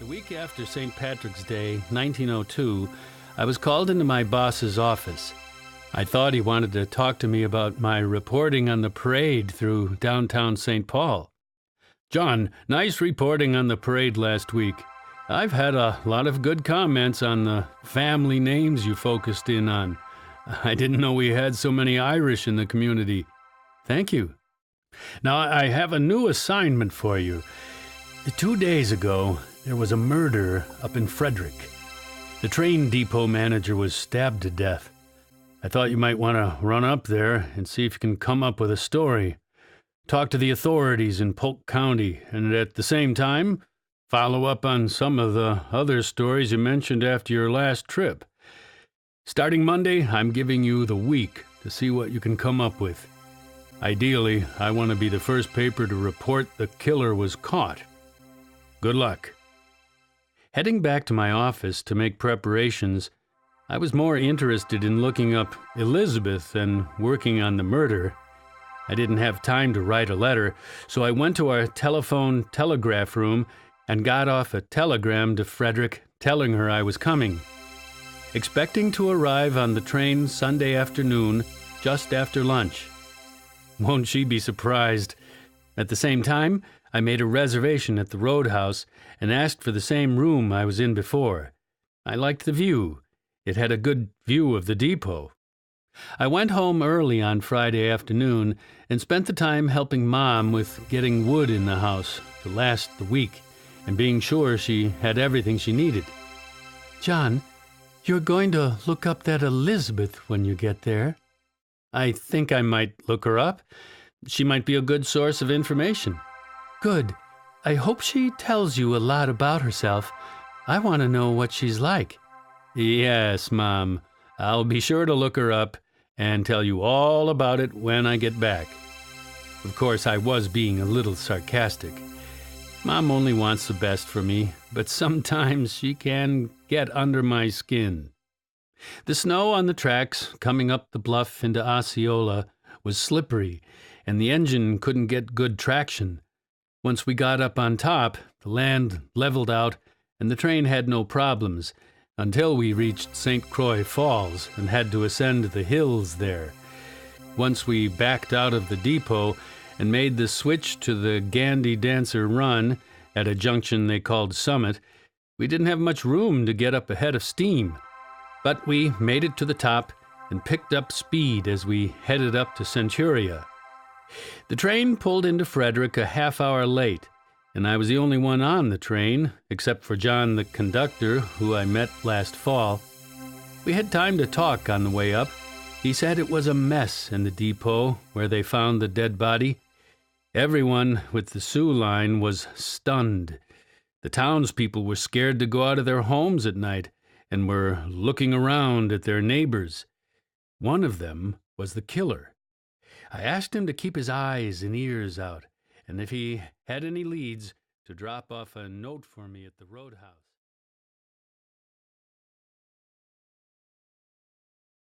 The week after St. Patrick's Day, 1902, I was called into my boss's office. I thought he wanted to talk to me about my reporting on the parade through downtown St. Paul. "John, nice reporting on the parade last week. I've had a lot of good comments on the family names you focused in on. I didn't know we had so many Irish in the community." "Thank you. Now, I have a new assignment for you. 2 days ago, there was a murder up in Frederic. The train depot manager was stabbed to death. I thought you might want to run up there and see if you can come up with a story. Talk to the authorities in Polk County, and at the same time, follow up on some of the other stories you mentioned after your last trip. Starting Monday, I'm giving you the week to see what you can come up with. Ideally, I want to be the first paper to report the killer was caught. Good luck." Heading back to my office to make preparations, I was more interested in looking up Elizabeth than working on the murder. I didn't have time to write a letter, so I went to our telephone telegraph room and got off a telegram to Frederic telling her I was coming. Expecting to arrive on the train Sunday afternoon, just after lunch. Won't she be surprised? At the same time, I made a reservation at the Roadhouse and asked for the same room I was in before. I liked the view. It had a good view of the depot. I went home early on Friday afternoon and spent the time helping Mom with getting wood in the house to last the week and being sure she had everything she needed. "John, you're going to look up that Elizabeth when you get there?" "I think I might look her up. She might be a good source of information." "Good. I hope she tells you a lot about herself. I want to know what she's like." "Yes, Mom. I'll be sure to look her up and tell you all about it when I get back." Of course, I was being a little sarcastic. Mom only wants the best for me, but sometimes she can get under my skin. The snow on the tracks coming up the bluff into Osceola was slippery, and the engine couldn't get good traction. Once we got up on top, the land leveled out, and the train had no problems until we reached St. Croix Falls and had to ascend the hills there. Once we backed out of the depot and made the switch to the Gandy Dancer run at a junction they called Summit, we didn't have much room to get up ahead of steam. But we made it to the top and picked up speed as we headed up to Centuria. The train pulled into Frederic a half hour late, and I was the only one on the train, except for John, the conductor, who I met last fall. We had time to talk on the way up. He said it was a mess in the depot where they found the dead body. Everyone with the Sioux line was stunned. The townspeople were scared to go out of their homes at night and were looking around at their neighbors. One of them was the killer. I asked him to keep his eyes and ears out, and if he had any leads, to drop off a note for me at the Roadhouse.